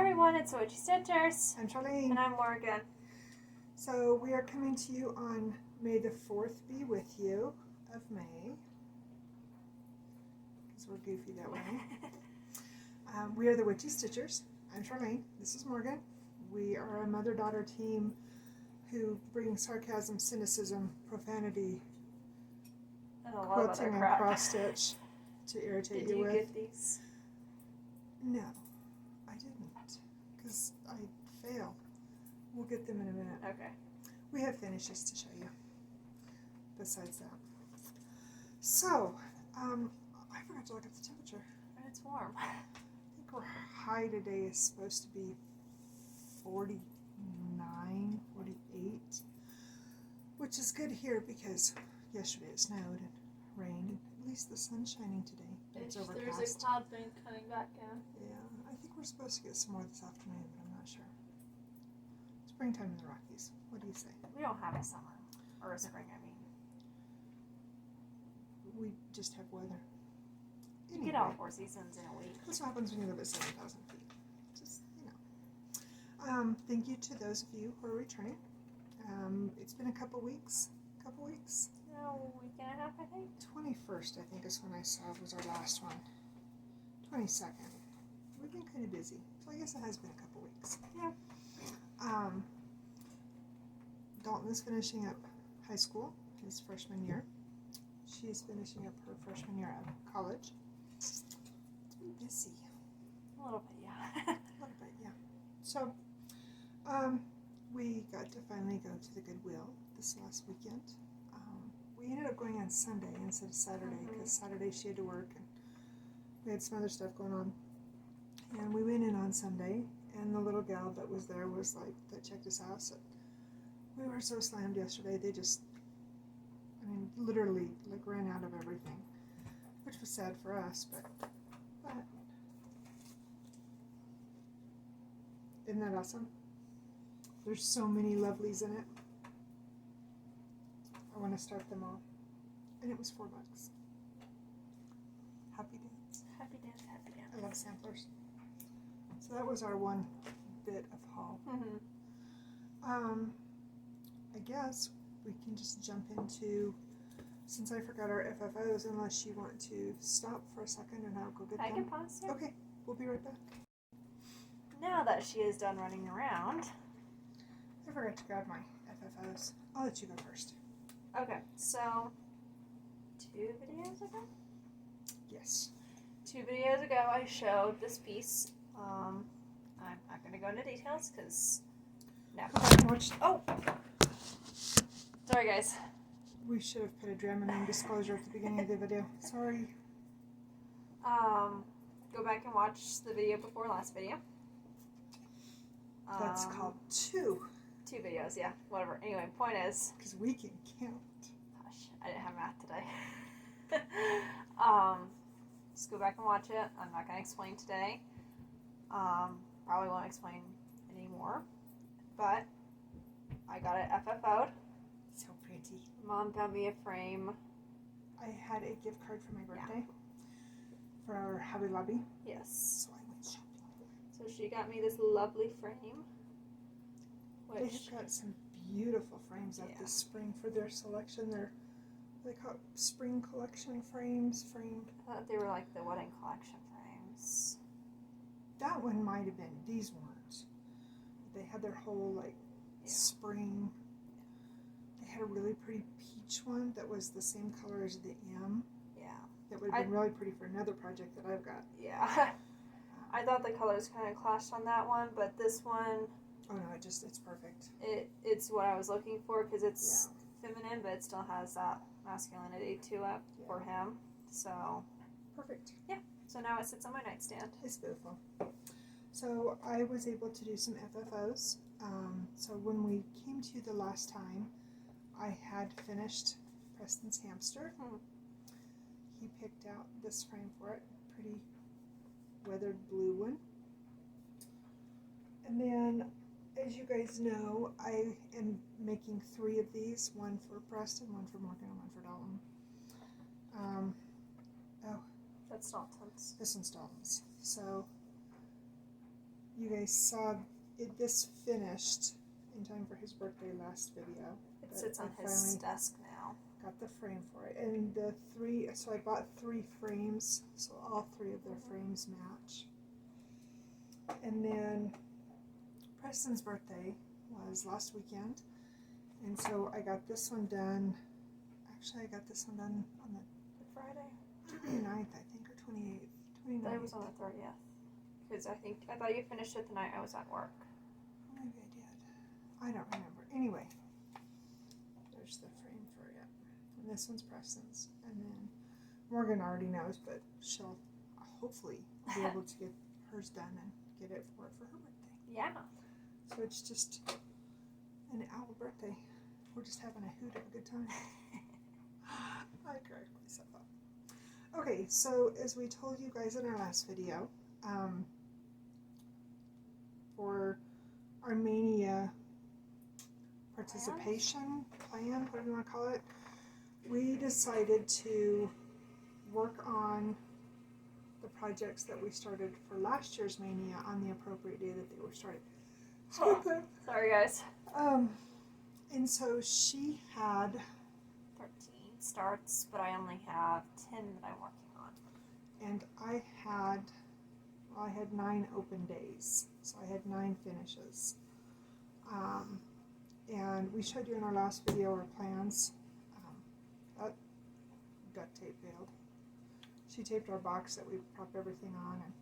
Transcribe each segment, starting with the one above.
everyone, it's the Witchy Stitchers. I'm Charlene. And I'm Morgan. So we are coming to you on May the 4th be with you of May. Because we're goofy that way. We are the Witchy Stitchers. I'm Charlene. This is Morgan. We are a mother-daughter team who bring sarcasm, cynicism, profanity, And a lot of quilting, other and crap. cross-stitch to irritate Did you you with. get these? No, I didn't. Because I fail. We'll get them in a minute. Okay. We have finishes to show you. Besides that. So, I forgot to look at the temperature. And it's warm. I think our high today is supposed to be 49, 48. Which is good here because yesterday it snowed and rained. At least the sun's shining today. It's overcast. There's a cloud bank coming back in. Yeah, I think we're supposed to get some more this afternoon, but I'm not sure. Springtime in the Rockies. What do you say? We don't have a summer. Or a spring, I mean. We just have weather. You get all 4 seasons in a week. That's what happens when you live at 7,000 feet. Just, thank you to those of you who are returning. It's been a couple weeks. No, week and a half, I think. 21st, I think, is when I saw was our last one. 22nd. We've been kind of busy, so I guess it has been a couple weeks. Yeah. Dalton is finishing up high school, his freshman year. She is finishing up her freshman year at college. It's been busy. A little bit, yeah. A little bit, yeah. So, we got to finally go to the Goodwill this last weekend. We ended up going on Sunday instead of Saturday because Saturday she had to work and we had some other stuff going on. And we went in on Sunday, and the little gal that was there was like, that checked us out, said, we were so slammed yesterday, they just, literally, like, ran out of everything, which was sad for us, but isn't that awesome? There's so many lovelies in it. I want to start them all. And it was $4. Happy dance. Happy dance, happy dance. I love samplers. So that was our one bit of haul. I guess we can just jump into, since I forgot our FFOs, unless you want to stop for a second and I'll go get them. I can pause it. Okay, we'll be right back. Now that she is done running around. I forgot to grab my FFOs. I'll let you go first. Okay, so 2 videos ago? Yes. 2 videos ago I showed this piece. I'm not going to go into details because no. Oh! Sorry guys. We should have put a Dramamine disclosure at the beginning of the video. Sorry. Go back and watch the video before last video. That's called 2. 2 videos, yeah. Whatever. Anyway, point is... Because we can count. Gosh, I didn't have math today. Just go back and watch it. I'm not going to explain today. Probably won't explain anymore. But I got it FFO'd. So pretty. Mom found me a frame. I had a gift card for my birthday for our Hobby Lobby. Yes. So I went shopping. So she got me this lovely frame. They have got some beautiful frames out this spring for their selection. They call it spring collection frames. I thought they were like the wedding collection frames. That one might have been. These weren't. They had their whole spring. They had a really pretty peach one that was the same color as the M. Yeah. That would have been really pretty for another project that I've got. Yeah. I thought the colors kind of clashed on that one, but this one... Oh no, it's perfect. It's what I was looking for because it's feminine, but it still has that masculinity to it for him. So... Perfect. Yeah. So now it sits on my nightstand. It's beautiful. So I was able to do some FFOs. So when we came to you the last time, I had finished Preston's hamster. He picked out this frame for it. Pretty weathered blue one. And then, as you guys know, I am making 3 of these. One for Preston, one for Morgan, and one for Dalton. That's Dalton's. This one's Dalton's. So you guys saw it. This finished in time for his birthday last video. It but sits on I his finally desk now. got the frame for it, and the three. So I bought 3 frames, so all 3 of their frames match. And then Preston's birthday was last weekend, and so I got this one done. Actually, I got this one done on the Friday. 29th, I think, or 28th. 29th. But it was on the 30th. Because I thought you finished it the night I was at work. Maybe I did. I don't remember. Anyway, there's the frame for it. And this one's Preston's. And then Morgan already knows, but she'll hopefully be able to get hers done and get it for her birthday. Yeah. So it's just an owl birthday. We're just having a hoot of a good time. I cracked myself up. Okay, so as we told you guys in our last video, for our Mania participation plan, whatever you want to call it, we decided to work on the projects that we started for last year's Mania on the appropriate day that they were started. Sorry, guys. And so she had 13 starts, but I only have 10 that I'm working on. And I had 9 open days, so I had 9 finishes. And we showed you in our last video our plans. That duct tape failed. She taped our box that we propped everything on, and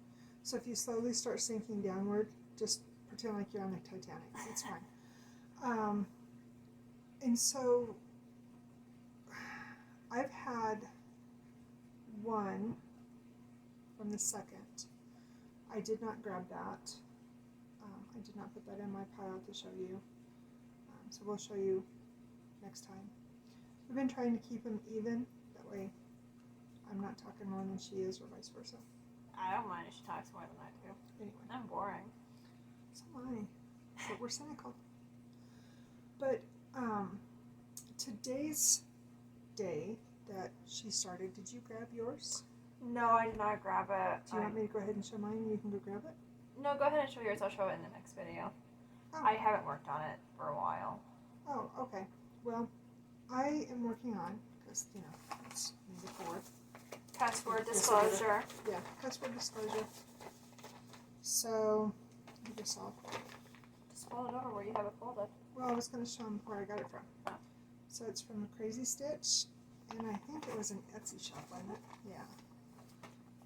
so if you slowly start sinking downward, just pretend like you're on the Titanic. It's fine. And so I've had one from the 2nd. I did not grab that. I did not put that in my pile to show you. So we'll show you next time. We've been trying to keep them even. That way I'm not talking more than she is, or vice versa. I don't mind if she talks more than I do. Anyway. I'm boring. So am I. But we're cynical. But today's day that she started, did you grab yours? No, I did not grab it. Do you want me to go ahead and show mine and you can go grab it? No, go ahead and show yours. I'll show it in the next video. Oh. I haven't worked on it for a while. Oh, okay. Well, I am working on, because, it's need a cord. Cuss word disclosure. Yeah, cuss word disclosure. So, let me just off. Just fold it over where you have it folded. Well, I was going to show them where I got it from. Oh. So it's from a Crazy Stitch, and I think it was an Etsy shop, wasn't it? Yeah.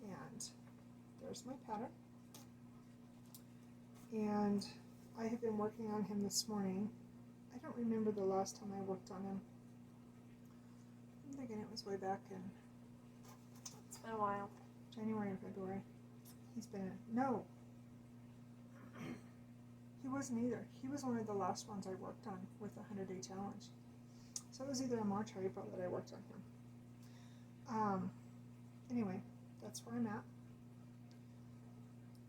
And there's my pattern. And I have been working on him this morning. I don't remember the last time I worked on him. I'm thinking it was way back in It's been a while. January or February. He's been, no. He wasn't either. He was one of the last ones I worked on with the 100-day challenge. So it was either in March or April that I worked on him. Anyway, that's where I'm at.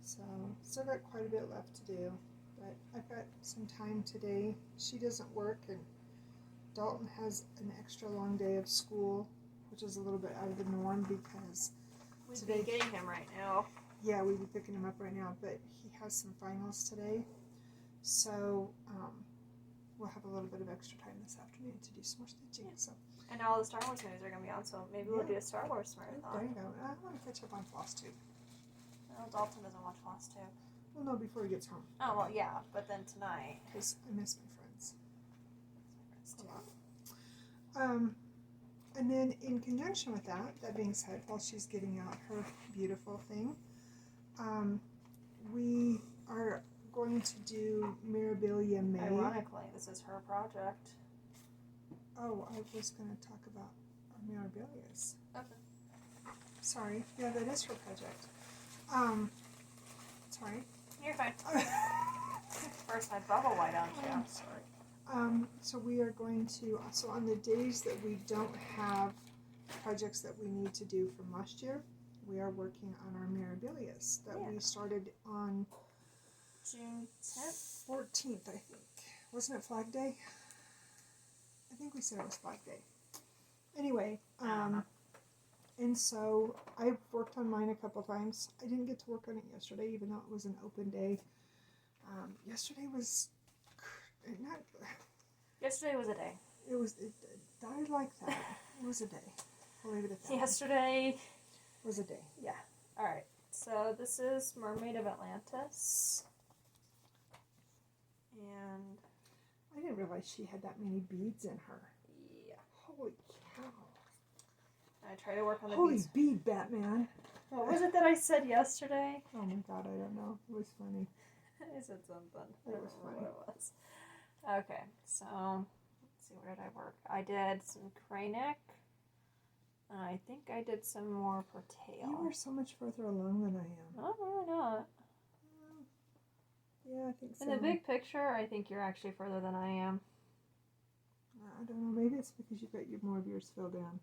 So, still got quite a bit left to do, but I've got some time today. She doesn't work, and Dalton has an extra long day of school, which is a little bit out of the norm because We'd be getting him right now. Yeah, we'd be picking him up right now, but he has some finals today, so we'll have a little bit of extra time this afternoon to do some more stitching. Yeah. So. And all the Star Wars movies are going to be on, so maybe we'll do a Star Wars marathon. There you go. I want to catch up on Flosstube. Well, Dalton doesn't watch Flosstube. Well, no, before he gets home. Oh, well, yeah, but then tonight. Because I miss my friends. That's A my lot. friends too. And then in conjunction with that being said, while she's getting out her beautiful thing, we are going to do Mirabilia May. Ironically, this is her project. Oh, I was going to talk about our Mirabilias. Okay. Sorry. Yeah, that is her project. Sorry. You're fine. First, my bubble, why don't you? I'm sorry. So we are going to, so on the days that we don't have projects that we need to do from last year, we are working on our Mirabilias that we started on June 10th? 14th, I think. Wasn't it Flag Day? I think we said it was Flag Day. Anyway, and so I've worked on mine a couple times. I didn't get to work on it yesterday, even though it was an open day. Yesterday was not. Yesterday was a day. It died like that. It was a day. I'll leave it at that. Yesterday was a day. Yeah. Alright. So this is Mermaid of Atlantis. And I didn't realize she had that many beads in her. yeah. Holy cow. I try to work on the Holy beads. bead, Batman. What was it that I said yesterday? Oh my god, I don't know. It was funny. I said something. It was I don't remember funny. what it was. Okay, so let's see, where did I work? I did some cranic. And I think I did some more for tail. You are so much further along than I am. No, really not. Yeah, I think so. In the big picture, I think you're actually further than I am. I don't know. Maybe it's because you've got more of yours filled in.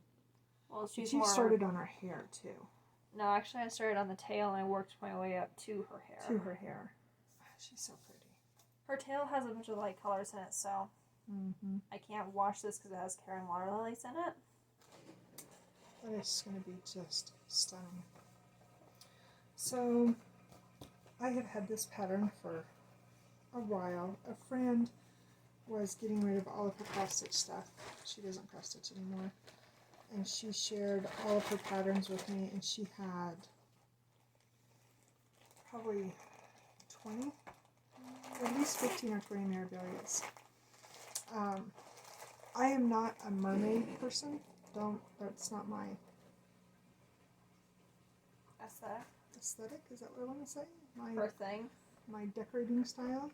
Well, But you started on her hair, too. No, actually, I started on the tail and I worked my way up to her hair. To her hair. She's so pretty. Her tail has a bunch of light colors in it, so I can't wash this because it has Karen water lilies in it. But it's going to be just stunning. So, I have had this pattern for a while. A friend was getting rid of all of her cross-stitch stuff. She doesn't cross-stitch anymore. And she shared all of her patterns with me, and she had probably 20, at least 15 or 20 Mirabilias. I am not a mermaid person. That's not my aesthetic. Is that what I want to say? Her thing. My decorating style.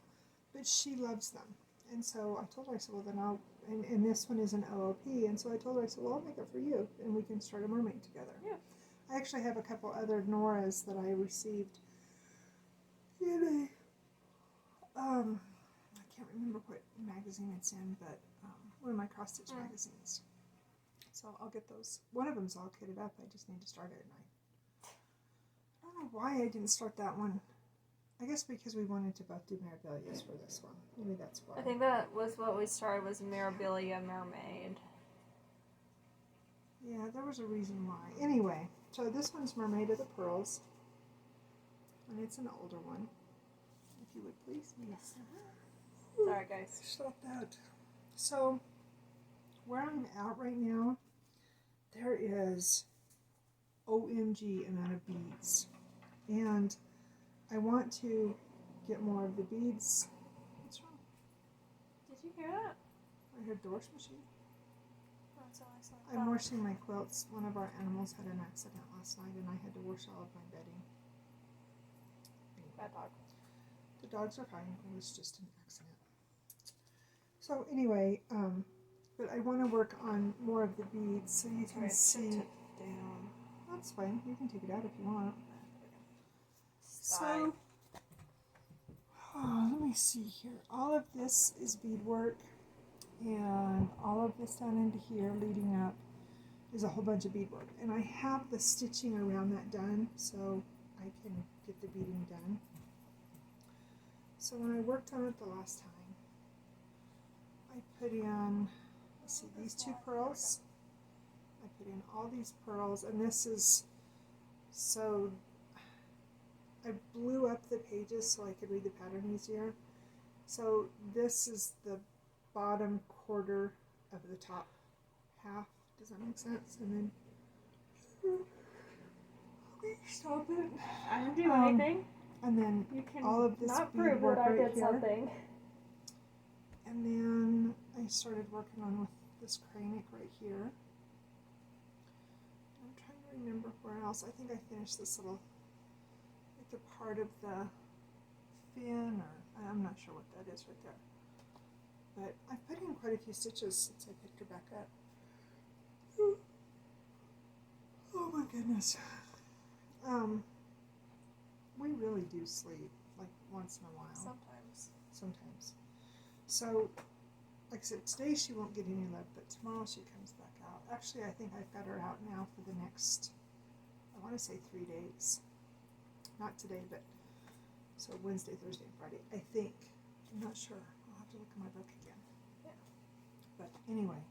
But she loves them. And so I told her, I said, well, then and this one is an OOP. And so I told her, I said, well, I'll make it for you. And we can start a mermaid together. Yeah. I actually have a couple other Noras that I received in I can't remember what magazine it's in, but one of my cross-stitch magazines. So I'll get those. One of them's all kitted up. I just need to start it. And I don't know why I didn't start that one. I guess because we wanted to both do Mirabilias for this one. Maybe that's why. I think that was what we started, was Mirabilia Mermaid. Yeah, there was a reason why. Anyway, so this one's Mermaid of the Pearls. And it's an older one. If you would please. Yes. Sorry, guys. Stop that. So, where I'm at right now, there is OMG amount of beads. And I want to get more of the beads. What's wrong? Did you hear that? I heard doors machine. That's all I saw. I'm washing my quilts. One of our animals had an accident last night and I had to wash all of my bedding. Bad dog. The dogs are fine. It was just an accident. So anyway, but I want to work on more of the beads so you can see. Down. That's fine. You can take it out if you want. Fine. So, let me see here. All of this is beadwork, and all of this down into here leading up is a whole bunch of beadwork. And I have the stitching around that done, so I can get the beading done. So when I worked on it the last time, I put in, let's see, these 2 pearls. I put in all these pearls, and this is so... I blew up the pages so I could read the pattern easier. So this is the bottom quarter of the top half. Does that make sense? And then stop it. I didn't do anything. And then You can all of this not prove beadwork that I right did here. something. And then I started working on with this cranic right here. I'm trying to remember where else. I think I finished this little, like the part of the fin, or I'm not sure what that is right there. But I've put in quite a few stitches since I picked her back up. Oh my goodness. We really do sleep, like once in a while. Sometimes. So, like I said, today she won't get any love, but tomorrow she comes back out. Actually, I think I've got her out now for the next, I want to say 3 days. Not today, but, so Wednesday, Thursday, and Friday, I think. I'm not sure. I'll have to look in my book again. Yeah. But anyway,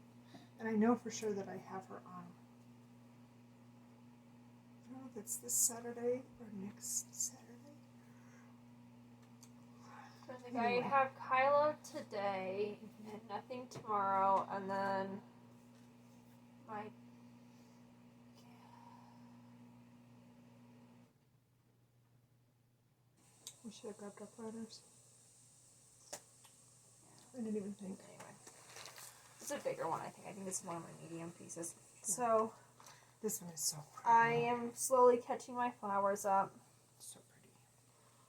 and I know for sure that I have her on, I don't know if it's this Saturday or next Saturday. Trying I have Kylo today and nothing tomorrow, and then my We should have grabbed our planners. I didn't even think. Anyway, it's a bigger one. I think it's one of my medium pieces. Yeah. So this one is so pretty. I am slowly catching my flowers up. So pretty.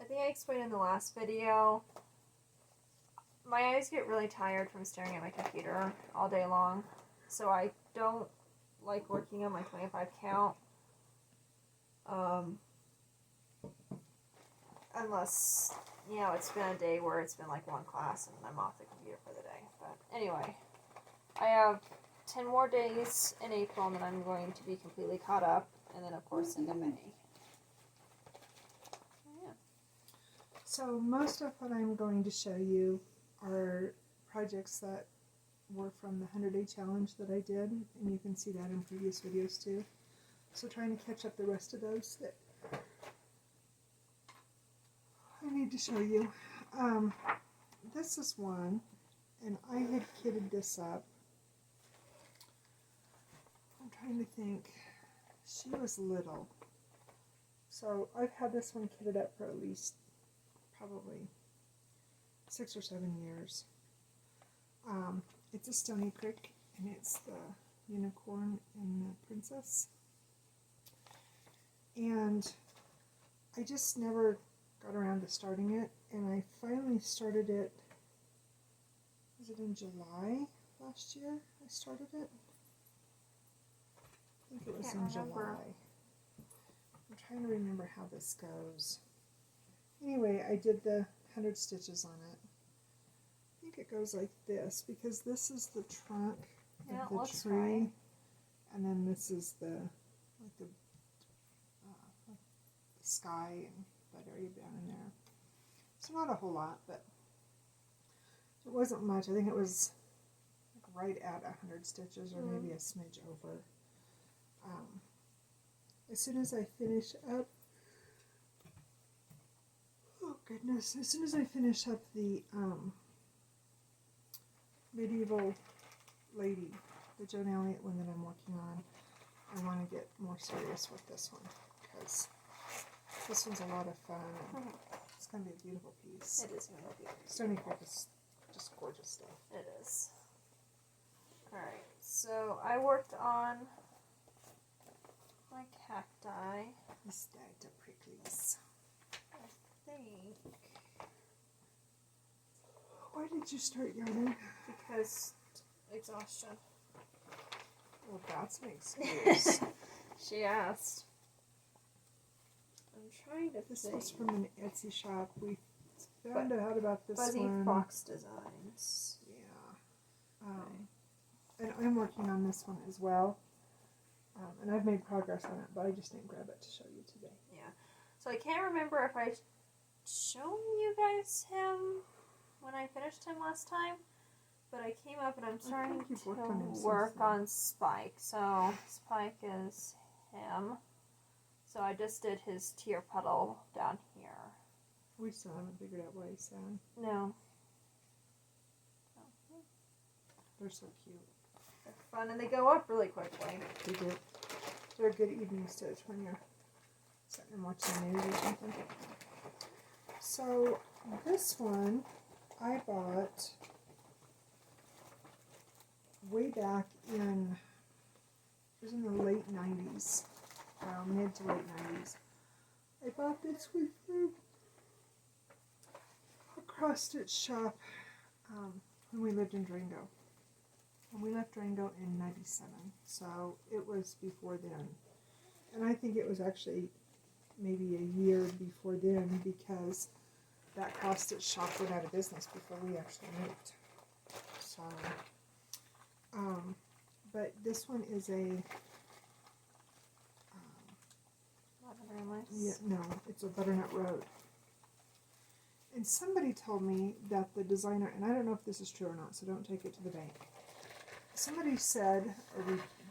I think I explained in the last video. My eyes get really tired from staring at my computer all day long, so I don't like working on my 25 count. Unless, you know, it's been a day where it's been like one class and I'm off the computer for the day. But anyway, I have 10 more days in April and then I'm going to be completely caught up. And then, of course, into May. Yeah. So most of what I'm going to show you are projects that were from the 100-day challenge that I did. And you can see that in previous videos too. So trying to catch up the rest of those that I need to show you. This is one, and I had kitted this up. I'm trying to think. She was little. So I've had this one kitted up for at least probably 6 or 7 years. It's a Stony Creek, and it's the unicorn and the princess. And I just never got around to starting it, and I finally started it, was it in July last year I started it? I think it was in July. I'm trying to remember how this goes. Anyway, I did the 100 stitches on it. I think it goes like this, because this is the trunk of the tree, right. And then this is the sky and that area down in there. So not a whole lot, but it wasn't much. I think it was like right at 100 stitches or maybe a smidge over. As soon as I finish up, oh goodness, as soon as I finish up the medieval lady, the Joan Elliott one that I'm working on, I want to get more serious with this one, because this one's a lot of fun. And it's going to be a beautiful piece. It is going to be beautiful. Stony Creek is just gorgeous stuff. It is. Alright, so I worked on my cacti. Is that a pricklies? I think. Why did you start yarning? Because exhaustion. Well, that's an excuse. She asked. I'm trying to This think. was from an Etsy shop. We found out about this Fuzzy one. Fox Designs. Yeah. And I'm working on this one as well. And I've made progress on it, but I just didn't grab it to show you today. Yeah. So I can't remember if I shown you guys him when I finished him last time. But I came up and I'm starting to work on Spike. So Spike is him. So I just did his tear puddle down here. We still haven't figured out why he's sad. No. They're so cute. They're fun and they go up really quickly. They do. They're a good evening stitch when you're sitting and watching news or something. So this one I bought way back in, it was in the late 90s, mid to late 90s. I bought this with a cross-stitch shop when we lived in Durango. And we left Durango in 97, so it was before then. And I think it was actually maybe a year before then, because that cross-stitch shop went out of business before we actually moved. So, but this one is a, no, it's a butternut road. And somebody told me that the designer, and I don't know if this is true or not, so don't take it to the bank. Somebody said, or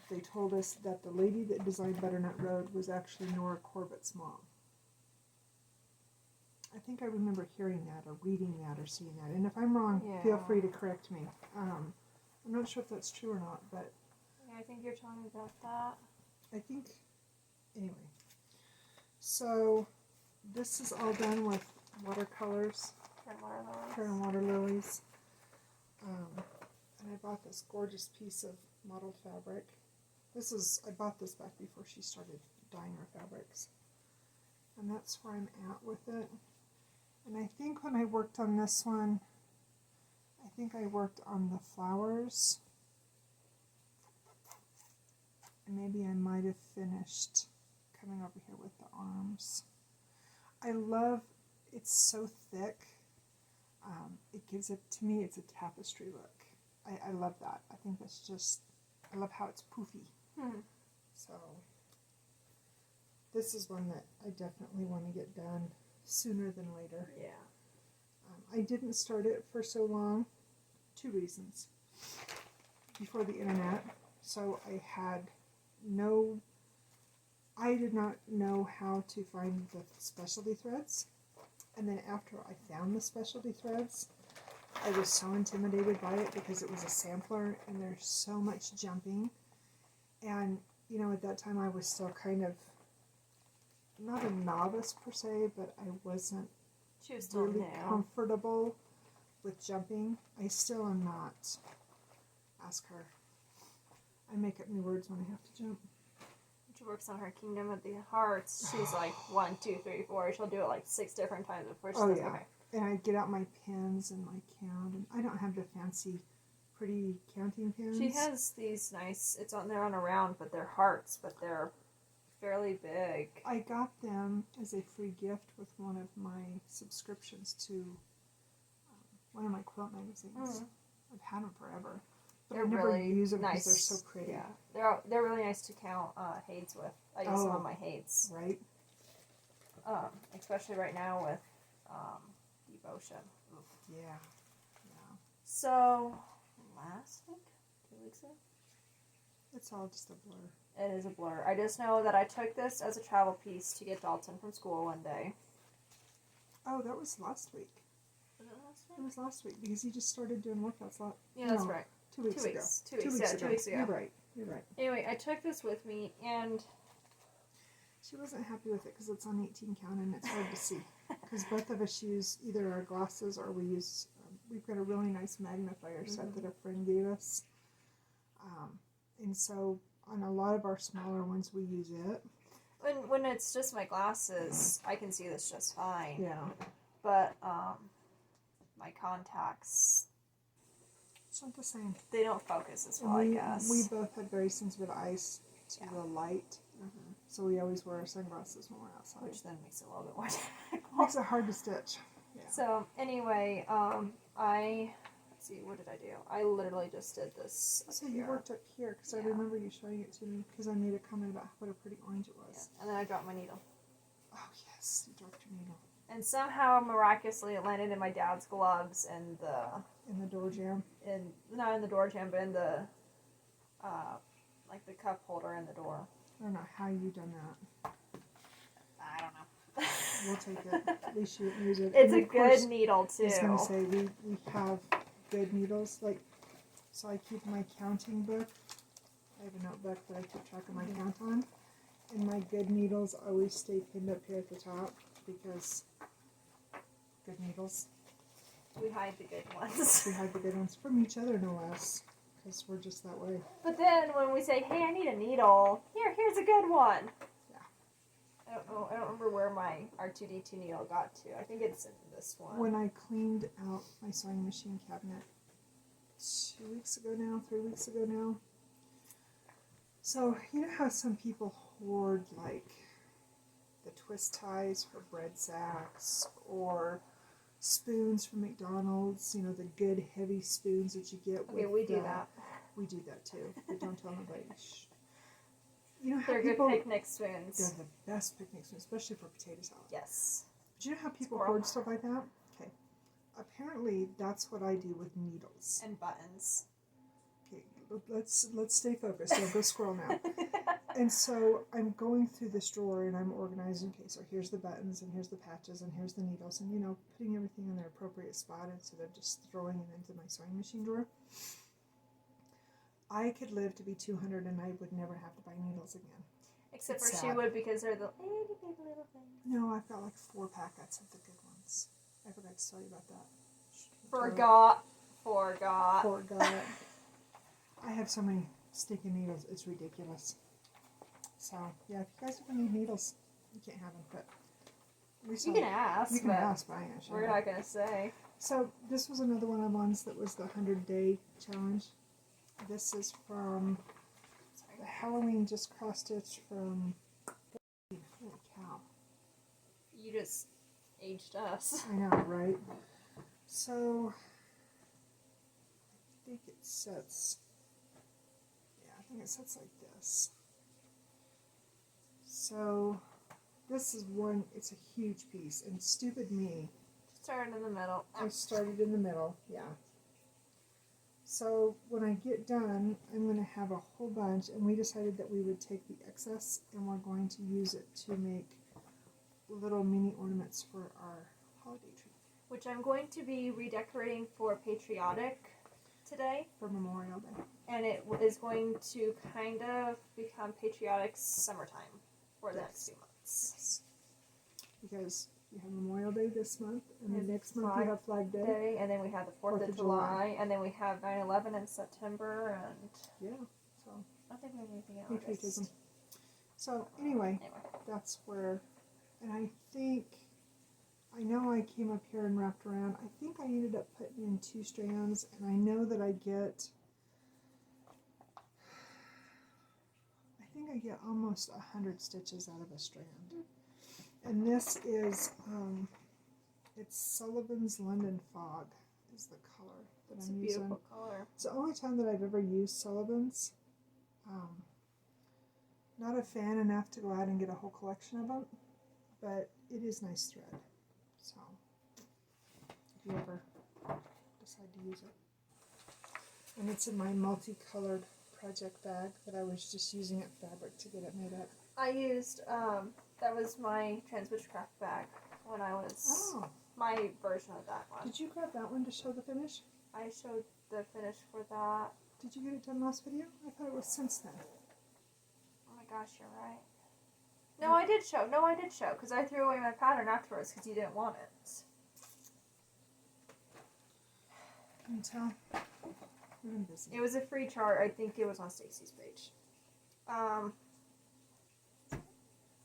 they told us, that the lady that designed Butternut Road was actually Nora Corbett's mom. I think I remember hearing that or reading that or seeing that. And if I'm wrong, feel free to correct me. I'm not sure if that's true or not, but... Yeah, I think you're talking about that. I think... Anyway. So, this is all done with watercolors. Hair and water lilies. And I bought this gorgeous piece of mottled fabric. I bought this back before she started dyeing her fabrics. And that's where I'm at with it. And I think when I worked on this one, I think I worked on the flowers. And maybe I might have finished coming over here with the arms. I love, it's so thick. It gives it, to me, it's a tapestry look. I love that. I think that's just, I love how it's poofy. So, this is one that I definitely want to get done sooner than later. Yeah. I didn't start it for so long. 2 reasons. Before the internet, so I did not know how to find the specialty threads. And then after I found the specialty threads, I was so intimidated by it because it was a sampler and there's so much jumping. And, you know, at that time I was still not a novice per se, but I wasn't really comfortable with jumping. I still am not. Ask her. I make up new words when I have to jump. She works on her Kingdom of the Hearts. She's like 1, 2, 3, 4. She'll do it like 6 different times before she says, okay. And I get out my pens and my count. And I don't have the fancy, pretty counting pens. She has these nice, they're on a round, but they're hearts, but they're fairly big. I got them as a free gift with one of my subscriptions to one of my quilt magazines. I've had them forever. But I never really use them nice. because they're so pretty. Yeah, they're really nice to count heights with. I use them on my heights. Right. Especially right now with devotion. Oof. Yeah. So, last week? 2 weeks ago? It's all just a blur. It is a blur. I just know that I took this as a travel piece to get Dalton from school one day. Oh, that was last week. Was it last week? It was last week because he just started doing workouts. Yeah, that's right. 2 weeks ago. 2 weeks ago. You're right. Anyway, I took this with me, and she wasn't happy with it because it's on 18 count and it's hard to see. Because both of us use either our glasses or we've got a really nice magnifier set that a friend gave us. And so on a lot of our smaller ones, we use it. When it's just my glasses, I can see this just fine. Yeah. But my contacts, it's not the same. They don't focus as well, I guess. We both had very sensitive eyes to the light. So we always wear our sunglasses when we're outside. Which then makes it a little bit more difficult. Makes it hard to stitch. Yeah. So, anyway, let's see, what did I do? I literally just did this up so here. You worked up here, because I remember you showing it to me, because I made a comment about what a pretty orange it was. Yeah. And then I dropped my needle. Oh, yes, you dropped your needle. And somehow, miraculously, it landed in my dad's gloves and in the door jamb? Not in the door jamb, but in the, the cup holder in the door. I don't know how you done that. I don't know. We'll take it. At least you use it. It's a good needle, too. I was going to say, we have good needles. So I keep my counting book. I have a notebook that I keep track of my count on. And my good needles always stay pinned up here at the top because good needles. We hide the good ones. We hide the good ones from each other, no less. Because we're just that way. But then when we say, hey, I need a needle, here's a good one. Yeah. I don't remember where my R2D2 needle got to. I think it's in this one. When I cleaned out my sewing machine cabinet 3 weeks ago now. So, you know how some people hoard, the twist ties for bread sacks, or spoons from McDonald's, the good heavy spoons that you get. Okay, we do that. We do that too, but don't tell nobody. Shh. You know how they're people, good picnic spoons. They're the best picnic spoons, especially for potato salad. Yes. But you know how people hoard stuff like that? Okay. Apparently, that's what I do with needles. And buttons. Okay, let's stay focused. Don't go squirrel now. And so I'm going through this drawer and I'm organizing. Okay, so here's the buttons and here's the patches and here's the needles and, putting everything in their appropriate spot instead of just throwing it into my sewing machine drawer. I could live to be 200 and I would never have to buy needles again. Except It's for sad. she would, because they're the itty bitty little things. No, I've got like 4 packets of the good ones. I forgot to tell you about that. Forgot. I have so many stinking needles, it's ridiculous. So, yeah, if you guys ever need needles, you can't have them, but you can ask. You can ask, but I ain't we're not going to say. So, this was another one of the ones that was the 100-day challenge. This is from the Halloween just cross-stitch from... Holy cow. You just aged us. I know, right? So, I think it sets... Yeah, I think it sets like this. So, this is one, it's a huge piece, and stupid me. Started in the middle. I started in the middle, yeah. So, when I get done, I'm going to have a whole bunch, and we decided that we would take the excess, and we're going to use it to make little mini ornaments for our holiday tree. Which I'm going to be redecorating for Patriotic today. For Memorial Day. And it is going to kind of become Patriotic's summertime for the next few months. Yes. Because you have Memorial Day this month, and then next month you have Flag Day. And then we have the 4th of July, and then we have 9/11 in September, and... Yeah, so... I don't think we have anything else. Patriotism. So, anyway, that's where... And I know I came up here and wrapped around. I think I ended up putting in 2 strands, and I know that I get almost 100 stitches out of a strand. And this is, it's Sullivan's London Fog is the color that I'm using. It's a beautiful color. It's the only time that I've ever used Sullivan's. Not a fan enough to go out and get a whole collection of them, but it is nice thread. So, if you ever decide to use it. And it's in my multicolored project bag that I was just using at fabric to get it made up. I used, that was my Trans Witchcraft bag when I was, my version of that one. Did you grab that one to show the finish? I showed the finish for that. Did you get it done last video? I thought it was since then. Oh my gosh, you're right. No, I did show, because I threw away my pattern afterwards because you didn't want it. Can you tell? We've been busy. It was a free chart. I think it was on Stacy's page.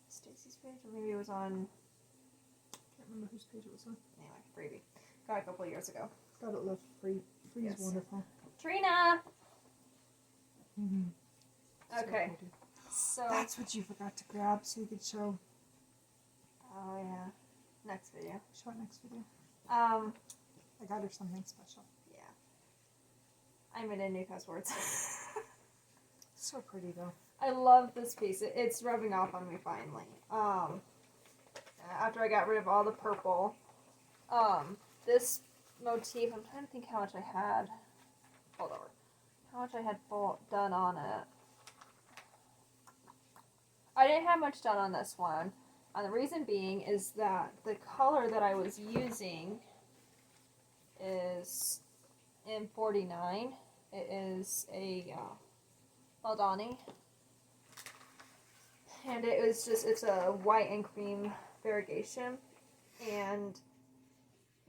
Stacy's page, or maybe it was on... Can't remember whose page it was on. Anyway, freebie. Got a couple of years ago. Gotta love free. Free is wonderful. Trina! Mm-hmm. Okay. So that's what you forgot to grab so you could show. Oh yeah. Next video. Show it next video. I got her something special. Yeah. I'm in new passwords. So pretty though. I love this piece. It's rubbing off on me finally. After I got rid of all the purple. This motif, I'm trying to think how much I had. Hold over. How much I had done on it. I didn't have much done on this one. And the reason being is that the color that I was using is M49. It is a Baldani. And it was just, it's a white and cream variegation. And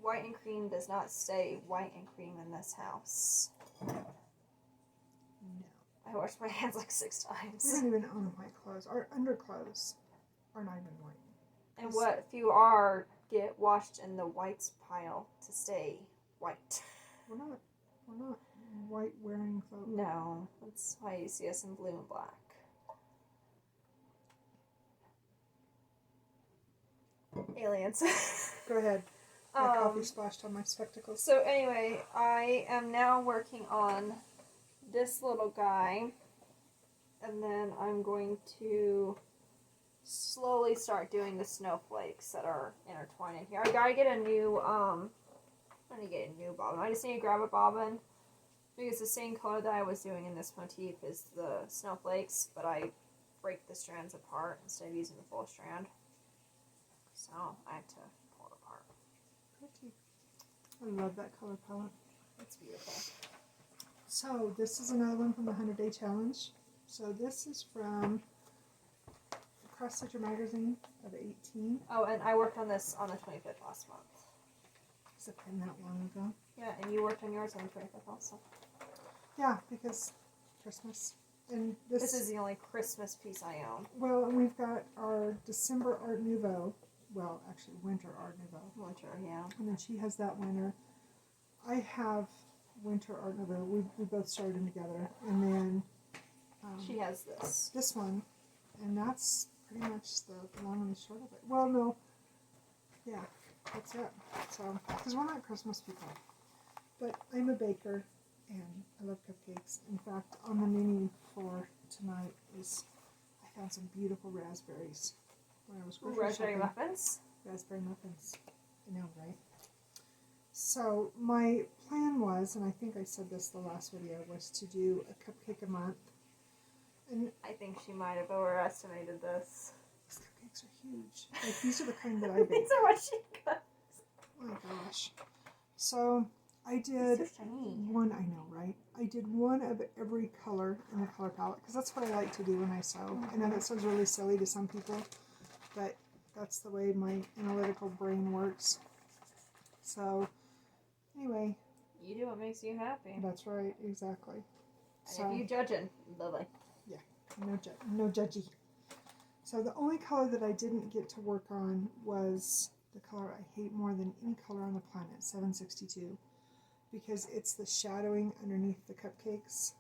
white and cream does not stay white and cream in this house. No. I washed my hands like 6 times. We don't even own white clothes. Our underclothes are not even white. And what few are get washed in the whites pile to stay white. We're not white wearing clothes. No, that's why you see us in blue and black. Aliens. Go ahead. My coffee splashed on my spectacles. So anyway, I am now working on this little guy, and then I'm going to slowly start doing the snowflakes that are intertwined in here. I gotta get a new, I need to get a new bobbin. I just need to grab a bobbin, because the same color that I was doing in this motif is the snowflakes, but I break the strands apart instead of using the full strand. So I had to pull it apart. Pretty. I love that color palette. It's beautiful. So this is another one from the 100-Day Challenge. So this is from Cross Stitcher Magazine of 18. Oh, and I worked on this on the 25th last month. Has it been that long ago? Yeah, and you worked on yours on the 25th also. Yeah, because Christmas. And this is the only Christmas piece I own. Well, and we've got our December Art Nouveau. Well, actually, Winter Art Nouveau. Winter, yeah. And then she has that winter. I have Winter Art Nouveau. We both started them together. And then she has this. This one. And that's pretty much the long and the short of it. Well, no. Yeah, that's it. So, because we're not Christmas people. But I'm a baker. And I love cupcakes. In fact, on the menu for tonight is I found some beautiful raspberries when I was grocery Raspberry shopping. muffins? Raspberry muffins. I know, right? So my plan was, and I think I said this the last video, was to do a cupcake a month. And I think she might have overestimated this. these cupcakes are huge. Like, these are the kind that I bake. These are what she got. Oh my gosh. So I did so shiny. one, I know, right? I did one of every color in the color palette, because that's what I like to do when I sew. I know that sounds really silly to some people, but that's the way my analytical brain works. So, anyway. You do what makes you happy. That's right, exactly. And So, if you judging, lovely. yeah, no judgy. So the only color that I didn't get to work on was the color I hate more than any color on the planet, 762. Because it's the shadowing underneath the cupcakes.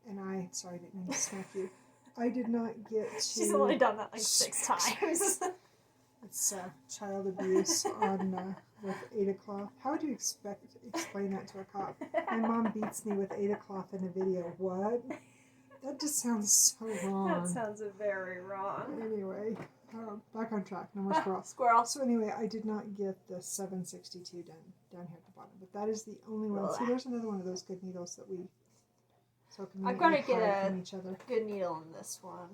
And sorry, I didn't mean to smack you. I did not get to... She's only done that like 6 times. It's child abuse on with Ada cloth. How would you explain that to a cop? My mom beats me with Ada cloth in a video. What? That just sounds so wrong. That sounds very wrong. Anyway, back on track. No more squirrel. Squirrel. So anyway, I did not get the 762 done down here at the bottom, but that is the only one. See, there's another one of those good needles that we so I'm going to conveniently get hide a from each other. good needle in this one.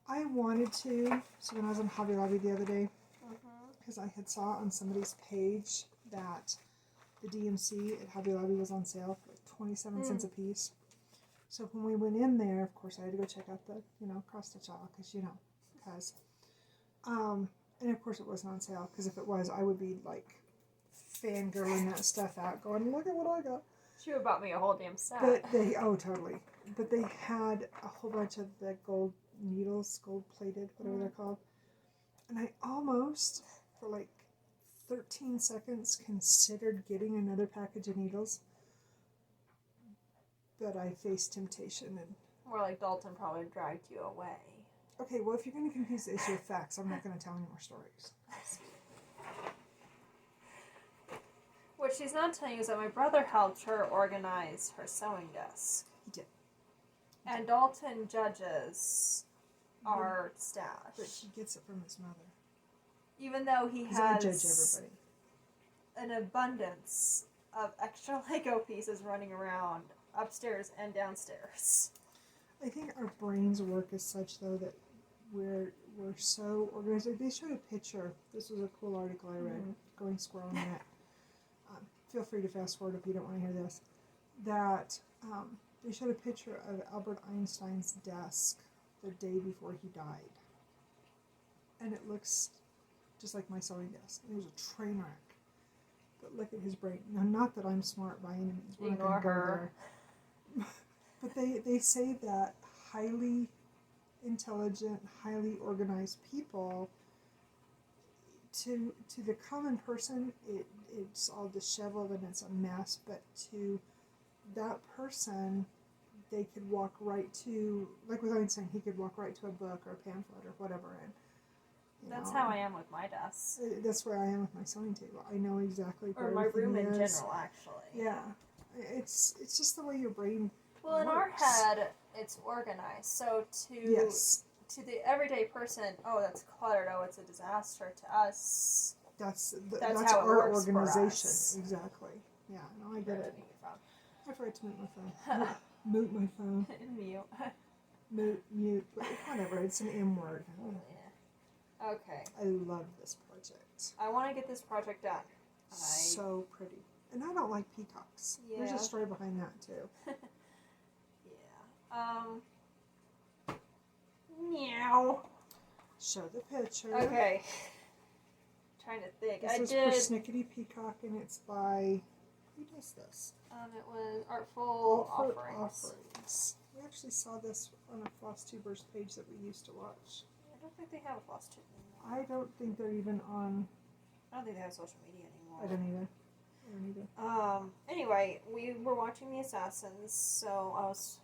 I wanted to. So when I was on Hobby Lobby the other day, because I had saw on somebody's page that the DMC at Hobby Lobby was on sale for like 27 cents a piece. So when we went in there, of course, I had to go check out the, cross stitch aisle, because, and of course it wasn't on sale, because if it was, I would be like fangirling that stuff out, going, look at what I got. She would have bought me a whole damn set. But totally. But they had a whole bunch of the gold needles, gold plated, whatever they're called. And I almost, for like 13 seconds, considered getting another package of needles. But I faced temptation and... More like Dalton probably dragged you away. Okay, well, if you're going to confuse the issue of facts, I'm not going to tell any more stories. What she's not telling you is that my brother helped her organize her sewing desk. He did. And Dalton judges our stash. But he gets it from his mother. Even though he I judge has everybody. an abundance of extra Lego pieces running around upstairs and downstairs. I think our brains work as such, though, that we're so organized. They showed a picture. This was a cool article I read, going squirrel on that. Feel free to fast forward if you don't want to hear this. That they showed a picture of Albert Einstein's desk the day before he died. And it looks just like my sewing desk. It was a train wreck. But look at his brain. Now, not that I'm smart by any means. We're Ignore not gonna go her. there. But they say that highly intelligent, highly organized people, to the common person, it's all disheveled and it's a mess, but to that person, they could walk right to, like with Einstein, he could walk right to a book or a pamphlet or whatever. And That's how I am with my desk. That's where I am with my sewing table. I know exactly where Or my everything room in is. general, actually. Yeah, it's just the way your brain Well, in our head, it's organized. So to the everyday person, oh, that's cluttered. Oh, it's a disaster. To us, that's how it our works for organization. us. Exactly. Yeah, no, I get it. Turning your phone. I forgot to mute my phone. Mute my phone. Mute. mute, whatever. It's an M word. Yeah. Okay. I love this project. I want to get this project done. So pretty. And I don't like peacocks. Yeah. There's a story behind that, too. Yeah. Meow. Show the picture. Okay. Trying to think. This is Persnickety Peacock, and it's by... Who does this? It was Artful Offerings. We actually saw this on a Flosstuber's page that we used to watch. I don't think they have a Flosstube anymore. I don't think they're even on... I don't think they have social media anymore. I don't either. Anyway, we were watching The Assassins, so I was...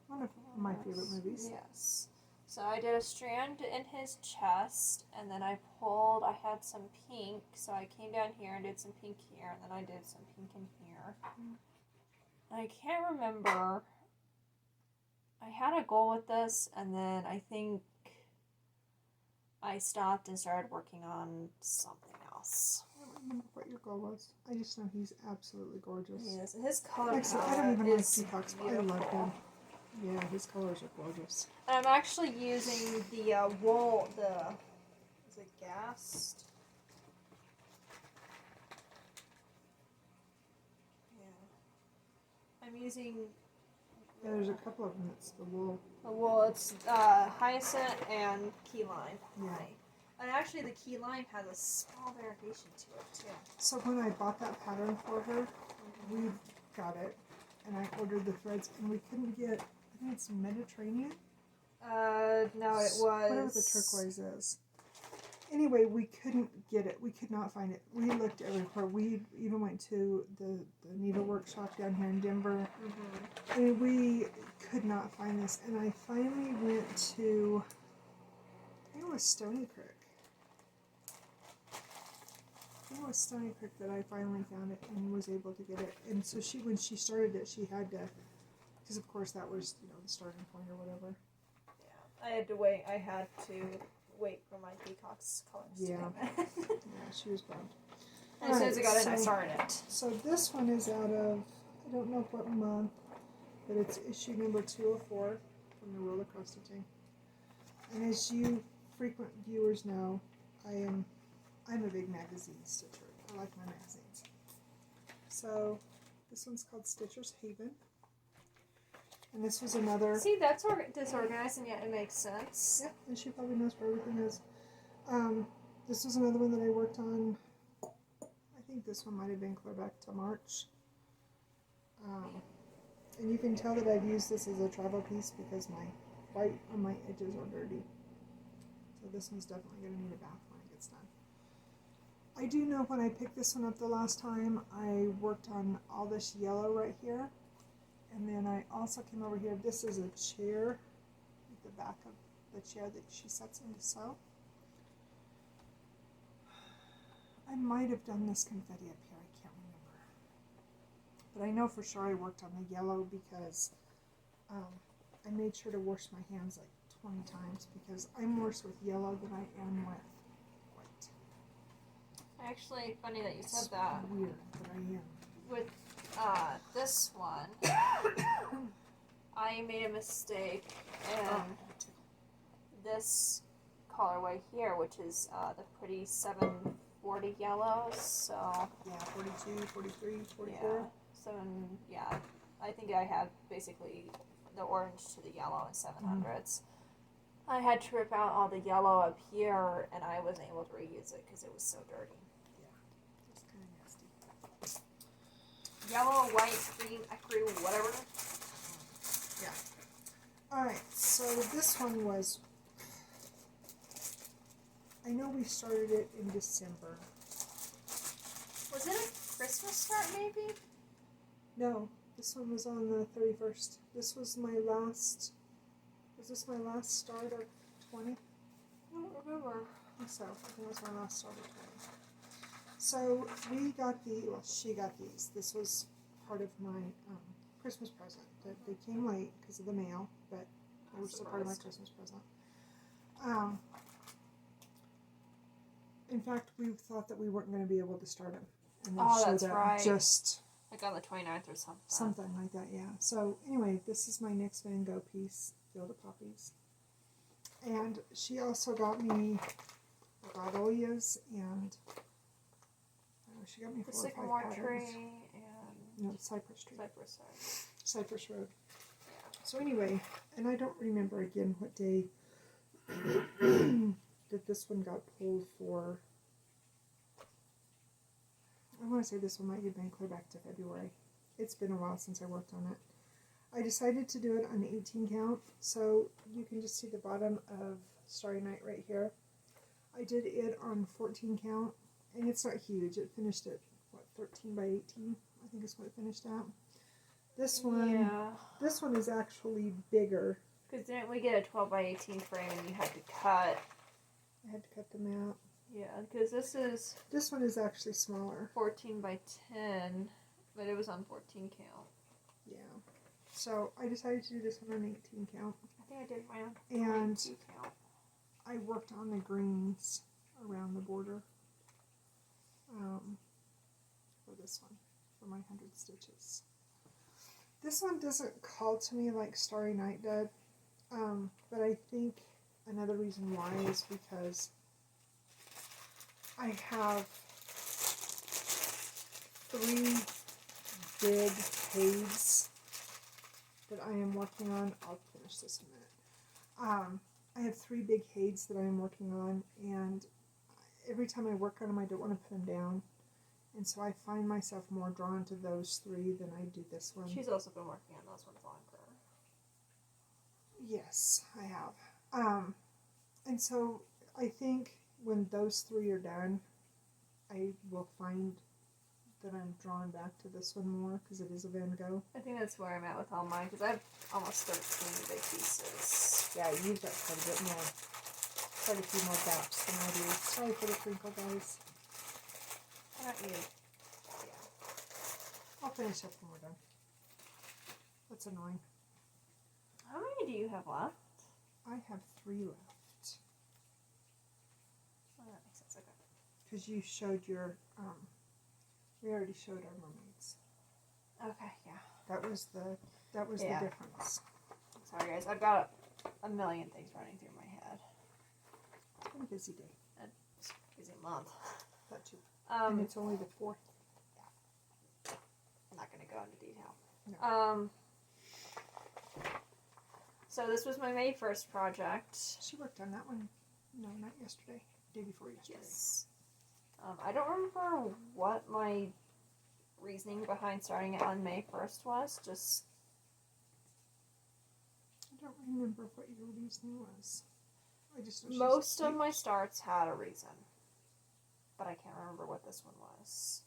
One of my favorite movies. Yes. So I did a strand in his chest, and then I had some pink, so I came down here and did some pink here, and then I did some pink in here. I can't remember. I had a goal with this, and then I think I stopped and started working on something else. I don't remember what your goal was. I just know he's absolutely gorgeous. Yes, his color I don't even like peacocks, but I love him. Yeah, his colors are gorgeous. And I'm actually using the wool, is it Gast? Yeah. I'm using... Yeah, there's a couple of them. It's the wool. The wool, it's Hyacinth and Key Lime. Yeah. And actually the Key Lime has a small variation to it, too. So when I bought that pattern for her, we got it, and I ordered the threads, and we couldn't get... I think it's Mediterranean? No, it was... Whatever the turquoise is. Anyway, we couldn't get it. We could not find it. We looked everywhere. We even went to the needlework shop down here in Denver. Mm-hmm. And we could not find this. And I finally went to... I think it was Stony Creek. I think it was Stony Creek that I finally found it and was able to get it. And so when she started it, she had to... Because, of course, that was, the starting point or whatever. Yeah. I had to wait. For my peacock's colors to come in. Yeah, she was bummed. And as soon as I got it, I started it. So this one is out of, I don't know what month, but it's issue number 204 from the Roller Cross Stitching. And as you frequent viewers know, I'm a big magazine stitcher. I like my magazines. So this one's called Stitcher's Haven. And this was another... See, that's disorganized, and yet it makes sense. Yeah, and she probably knows where everything is. This was another one that I worked on. I think this one might have been clear back to March. And you can tell that I've used this as a travel piece because my white on my edges are dirty. So this one's definitely going to need a bath when it gets done. I do know when I picked this one up the last time, I worked on all this yellow right here. And then I also came over here. This is a chair, the back of the chair that she sets in to sew. I might have done this confetti up here. I can't remember. But I know for sure I worked on the yellow because I made sure to wash my hands like 20 times because I'm worse with yellow than I am with white. Actually, funny that you said that. It's weird, but I am. With this one, I made a mistake in this colorway here, which is the pretty 740 yellows. So yeah, 42, 43, 44. I think I have basically the orange to the yellow in 700s. I had to rip out all the yellow up here, and I wasn't able to reuse it because it was so dirty. It's kind of nasty. Yellow, white, green, ecru, whatever. Yeah. Alright, so this one was... I know we started it in December. Was it a Christmas start, maybe? No, this one was on the 31st. This was my last... Was this my last start of 20? I don't remember. I think so. I think it was my last start of 20. So we got she got these. This was part of my Christmas present. They came late because of the mail, but they were still part of my Christmas present. In fact, we thought that we weren't going to be able to start them. And they that's right. Just like on the 29th or something. Something like that, yeah. So anyway, this is my next Van Gogh piece. field of poppies. And she also got me gladiolus and she got me the 4 or 5 sycamore patterns. tree and No, cypress tree. Cypress. Cypress Road. So anyway, and I don't remember again what day that this one got pulled for. I want to say this one might have been clear back to February. It's been a while since I worked on it. I decided to do it on 18 count, so you can just see the bottom of Starry Night right here. I did it on 14 count, and it's not huge. It finished at, what, 13 by 18? I think is what it finished at. This one is actually bigger. Because didn't we get a 12 by 18 frame and you had to cut? I had to cut them out. Yeah, because this one is actually smaller. 14 by 10, but it was on 14 count. Yeah. So I decided to do this one on 18 count. I think I did mine on 22 count. I worked on the greens around the border for this one, for my 100 stitches. This one doesn't call to me like Starry Night did, but I think another reason why is because I have 3 big caves that I am working on. I'll finish this in a minute. I have 3 big heids that I am working on, and every time I work on them, I don't want to put them down. And so I find myself more drawn to those 3 than I do this one. She's also been working on those ones longer. Yes, I have. And so I think when those 3 are done, I will find that I'm drawn back to this one more because it is a Van Gogh. I think that's where I'm at with all mine because I have almost 13 big pieces. Yeah, I used up quite a bit more. Quite a few more gaps than I do. Sorry for the crinkle, guys. I don't need. Yeah. I'll finish up when we're done. That's annoying. How many do you have left? I have 3 left. Oh, that makes sense. Okay. Because you showed your, we already showed our mermaids. Okay, yeah. That was the difference. Sorry, guys. I've got a million things running through my head. It's been a busy day. It's a busy month. That too. And it's only the 4th. Yeah. I'm not going to go into detail. No. So this was my May 1st project. She worked on that one. No, not yesterday. Day before yesterday. Yes. I don't remember what my reasoning behind starting it on May 1st was. Just I don't remember what your reasoning was. I just know most of my starts had a reason, but I can't remember what this one was.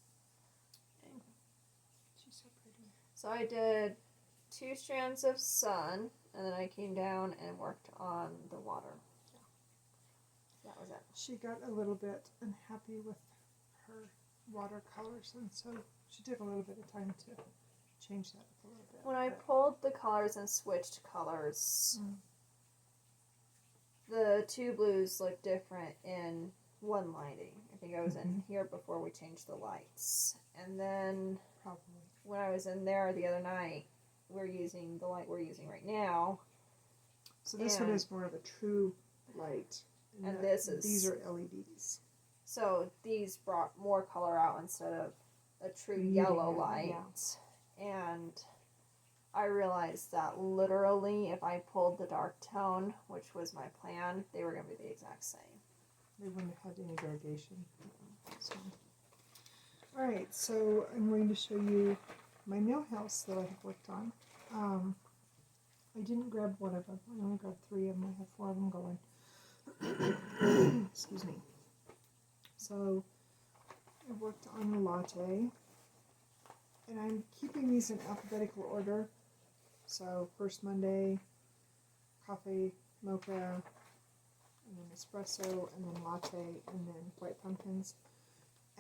She's so pretty. So I did 2 strands of sun, and then I came down and worked on the water. That was it. She got a little bit unhappy with her watercolors, and so she took a little bit of time to change that up a little bit. When I pulled the colors and switched colors, the 2 blues looked different in one lighting. I think I was in here before we changed the lights. And then probably when I was in there the other night, we're using the light we're using right now. So this one is more of a true light. And these are LEDs. So these brought more color out instead of a true yellow light. Yeah. And I realized that literally if I pulled the dark tone, which was my plan, they were going to be the exact same. They wouldn't have had any variegation. So. Alright, so I'm going to show you my nail house that I have worked on. I didn't grab one of them. I only grabbed 3 of them. I have 4 of them going. Excuse me. So I worked on the latte, and I'm keeping these in alphabetical order. So first Monday, coffee, mocha, and then espresso, and then latte, and then white pumpkins.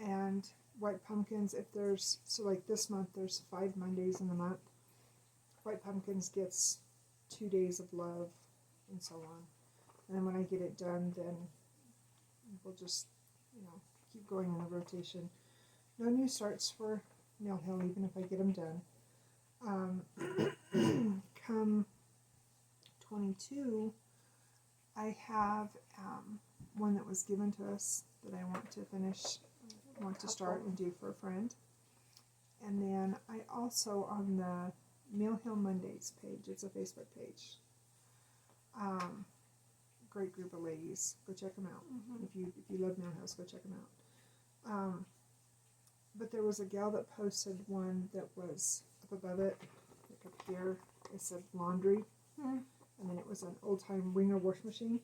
And white pumpkins, if there's, so like this month, there's 5 Mondays in the month. White pumpkins gets 2 days of love, and so on. And then when I get it done, then we'll just, keep going in a rotation. No new starts for Nail Hill, even if I get them done. Come 22, I have one that was given to us that I want to finish, want to start and do for a friend. And then I also, on the Mill Hill Mondays page, it's a Facebook page. Great group of ladies. Go check them out. Mm-hmm. If you love Mill Hills, go check them out. But there was a gal that posted one that was up above it, like up here. It said laundry, and then it was an old-time Ringer wash machine.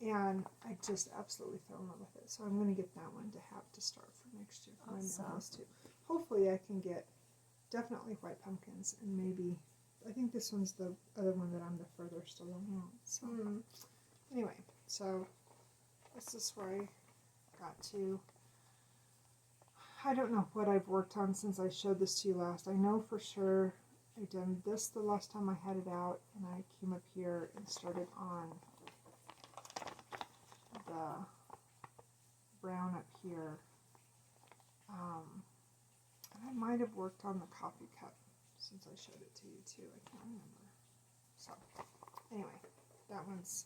And I just absolutely fell in love with it. So I'm going to get that one to have to start for next year for my Mill House too. Hopefully I can get definitely white pumpkins, and maybe, I think this one's the other one that I'm the furthest along on. So anyway, so this is where I got to. I don't know what I've worked on since I showed this to you last. I know for sure I done this the last time I had it out, and I came up here and started on the brown up here. And I might have worked on the coffee cup since I showed it to you too. I can't remember. So anyway, that one's,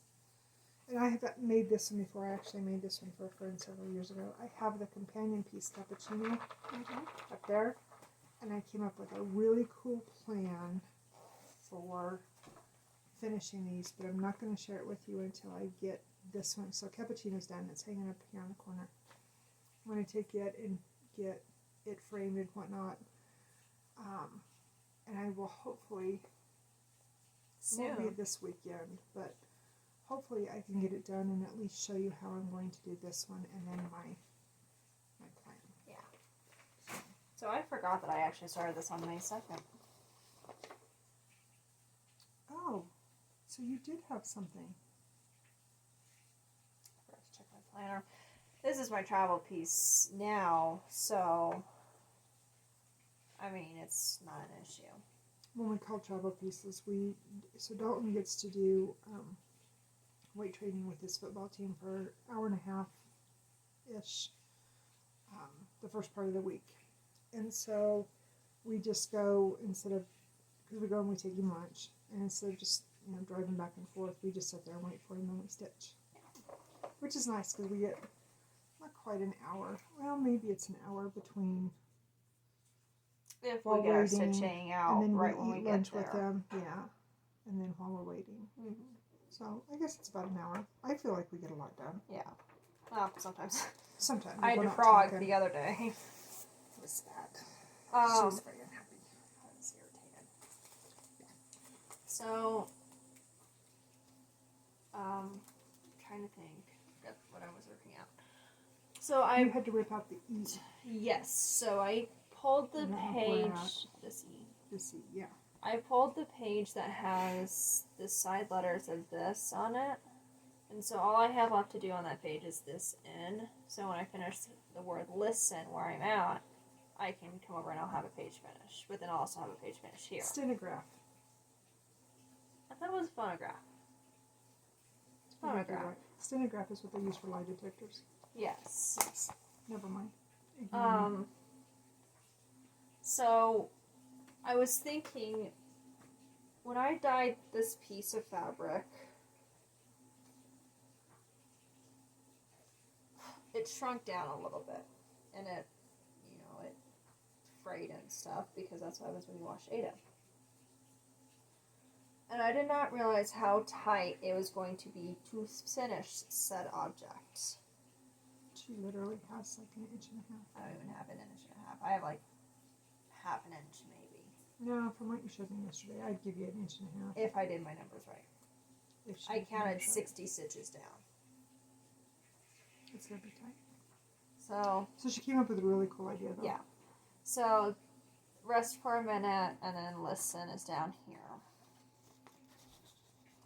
and I have made this one before. I actually made this one for a friend several years ago. I have the companion piece cappuccino up there, and I came up with a really cool plan for finishing these, but I'm not going to share it with you until I get this one. So cappuccino's done. It's hanging up here on the corner. I'm going to take it and get it framed and whatnot. And I will hopefully, it won't be this weekend, but hopefully I can get it done and at least show you how I'm going to do this one and then my plan. Yeah. So I forgot that I actually started this on May 2nd. Oh, so you did have something. I forgot to check my planner. This is my travel piece now, so I mean, it's not an issue. When we call travel pieces, so Dalton gets to do weight training with his football team for an hour and a half-ish the first part of the week. And so we just go, instead of, because we go and we take him lunch, and instead of just driving back and forth, we just sit there and wait for him and we stitch. Which is nice because we get not quite an hour. Well, maybe it's an hour between. If we get our stitching out and then right we when we eat get lunch there. with them, yeah. And then while we're waiting. So I guess it's about an hour. I feel like we get a lot done. Yeah. Well, sometimes. Sometimes. I had to frog the other day. It was sad. She was very unhappy. I was irritated. So, trying to think. Forget what I was looking at. So You had to rip out the E. Yes. So I pulled the page. This E. This E, yeah. I pulled the page that has the side letters of this on it. And so all I have left to do on that page is this N. So when I finish the word listen where I'm at, I can come over and I'll have a page finished. But then I'll also have a page finished here. Stenograph. I thought it was phonograph. It's phonograph. Right. Stenograph is what they use for lie detectors. Yes. Never mind. So I was thinking, when I dyed this piece of fabric, it shrunk down a little bit, and it frayed and stuff, because that's what happens when you wash Ada. And I did not realize how tight it was going to be to finish said object. She literally has like an inch and a half. I don't even have an inch and a half. I have like half an inch maybe. No, from what you showed me yesterday, I'd give you an inch and a half. If I did my numbers right. I counted 60 stitches down. It's going to be tight. So she came up with a really cool idea though. Yeah. So rest for a minute and then listen is down here.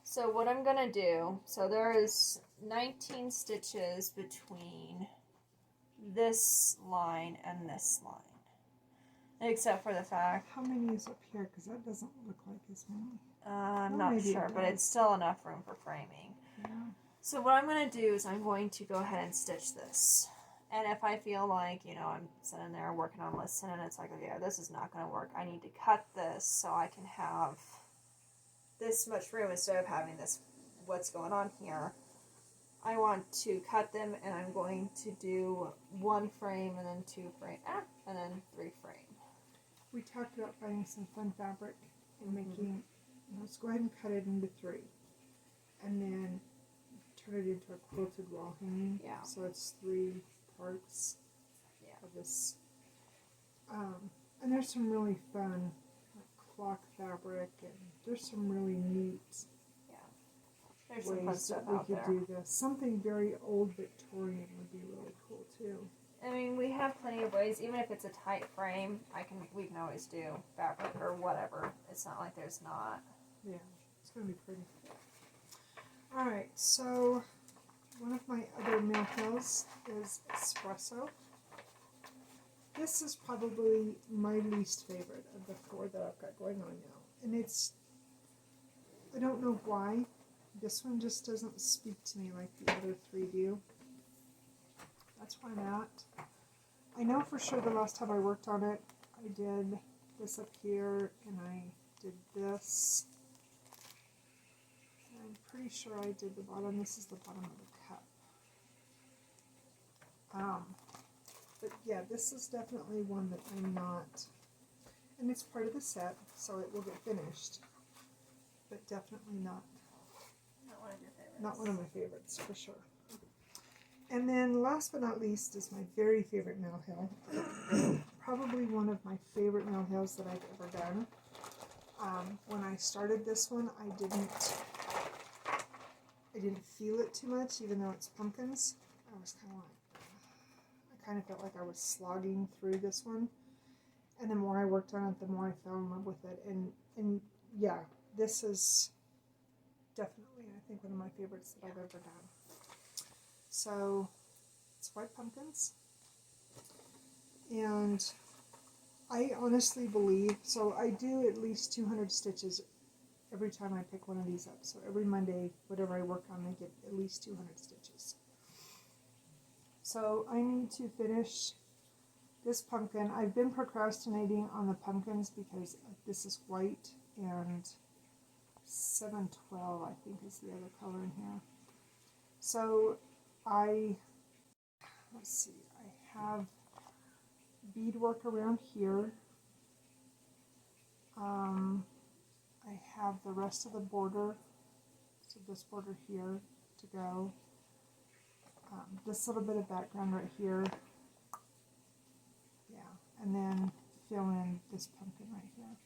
So what I'm going to do, so there is 19 stitches between this line and this line. Except for the fact... How many is up here? Because that doesn't look like as many. I'm not sure, but it's still enough room for framing. Yeah. So what I'm going to do is I'm going to go ahead and stitch this. And if I feel like, I'm sitting there working on listen and it's like, okay, this is not going to work. I need to cut this so I can have this much room instead of having this, what's going on here. I want to cut them, and I'm going to do 1 frame, and then 2 frame, and then 3 frame. We talked about finding some fun fabric and making, let's go ahead and cut it into 3. And then turn it into a quilted wall hanging. Yeah. So it's 3 parts of this. And there's some really fun clock fabric, and there's some really neat There's some fun ways stuff that we out could there. do this. Something very old Victorian would be really cool too. I mean, we have plenty of ways. Even if it's a tight frame, we can always do fabric or whatever. It's not like there's not. Yeah, it's gonna be pretty. All right, so one of my other mail hills is espresso. This is probably my least favorite of the 4 that I've got going on now, and I don't know why. This one just doesn't speak to me like the other 3 do. That's where I'm at. I know for sure the last time I worked on it, I did this up here, and I did this. And I'm pretty sure I did the bottom. This is the bottom of the cup. But yeah, this is definitely one that I'm not, and it's part of the set, so it will get finished, but definitely not Not one of your favorites. Not one of my favorites, for sure. And then last but not least is my very favorite mail hill. Probably one of my favorite mail hills that I've ever done. When I started this one, I didn't feel it too much, even though it's pumpkins. I was kind of felt like I was slogging through this one. And the more I worked on it, the more I fell in love with it. And yeah, this is definitely, I think, one of my favorites that I've ever done. So, it's white pumpkins. And I honestly believe, so I do at least 200 stitches every time I pick one of these up. So every Monday, whatever I work on, I get at least 200 stitches. So I need to finish this pumpkin. I've been procrastinating on the pumpkins because this is white, and 712 I think is the other color in here. So let's see, I have beadwork around here. I have the rest of the border, so this border here to go. This little bit of background right here. Yeah, and then fill in this pumpkin right here.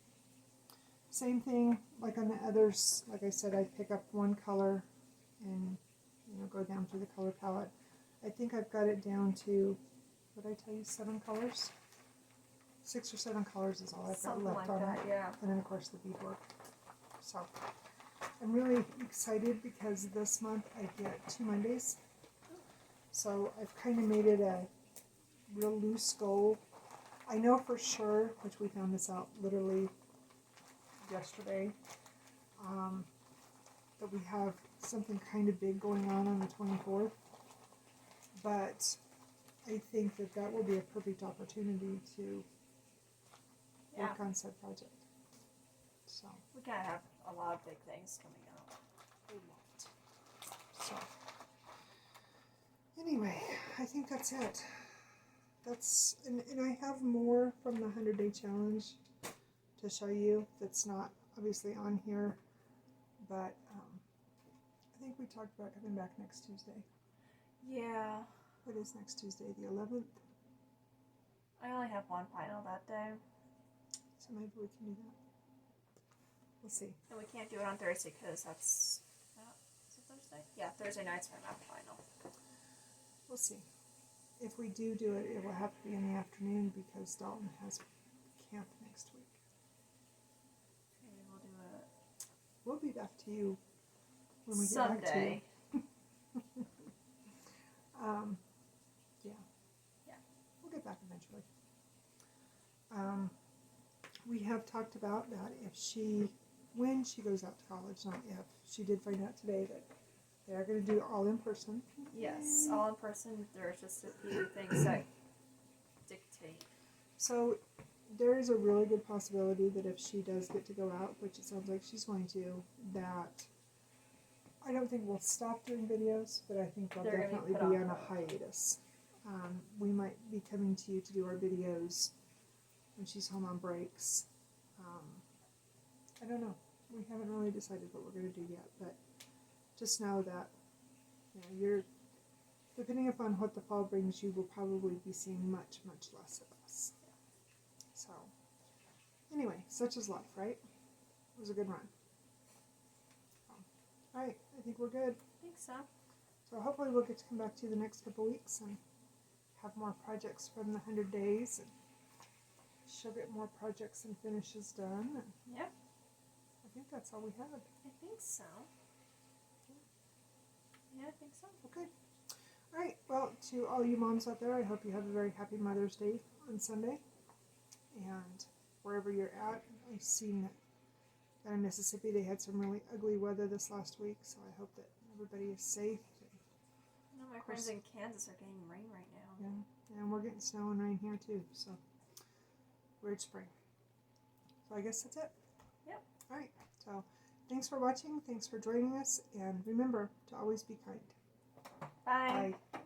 Same thing, like on the others, like I said, I pick up one color and go down through the color palette. I think I've got it down to, what did I tell you, 7 colors? 6 or 7 colors is all I've got Something left like on that, it. yeah. And then of course the beadwork. So I'm really excited because this month I get 2 Mondays. So I've kind of made it a real loose goal. I know for sure, which we found this out literally yesterday, that we have something kind of big going on the 24th. But I think that will be a perfect opportunity to work on said project. So we kind of have a lot of big things coming out. a lot. So anyway, I think that's it. And I have more from the 100-day challenge to show you that's not obviously on here, but I think we talked about coming back next Tuesday. Yeah. What is next Tuesday? The 11th? I only have one final that day. So maybe we can do that. We'll see. And we can't do it on Thursday because that's... is it Thursday? Yeah, Thursday night's my math final. We'll see. If we do it, it will have to be in the afternoon because Dalton has camp next week. Maybe we'll do it We'll be back to you when we Sunday. get back to you. Yeah. We'll get back eventually. We have talked about that when she goes out to college, not if. She did find out today that they are going to do all in person. Yes, all in person. There's just a few things that dictate. So there is a really good possibility that if she does get to go out, which it sounds like she's going to, that I don't think we'll stop doing videos, but I think they'll definitely be on a hiatus. We might be coming to you to do our videos when she's home on breaks. I don't know. We haven't really decided what we're going to do yet, but just know that you're, depending upon what the fall brings, you will probably be seeing much, much less of us. So, anyway, such is life, right? It was a good run. Alright, I think we're good. I think so. So hopefully we'll get to come back to you the next couple weeks and have more projects from the 100 days. And she'll get more projects and finishes done. And yep. I think that's all we had. I think so. Yeah, I think so. Okay. Alright, well, to all you moms out there, I hope you have a very happy Mother's Day on Sunday. And wherever you're at, I've seen that down in Mississippi they had some really ugly weather this last week, so I hope that everybody is safe. I know my friends in Kansas are getting rain right now. Yeah, and we're getting snow and rain here too, so weird spring. So I guess that's it. Yep. Alright, so thanks for watching, thanks for joining us, and remember to always be kind. Bye. Bye.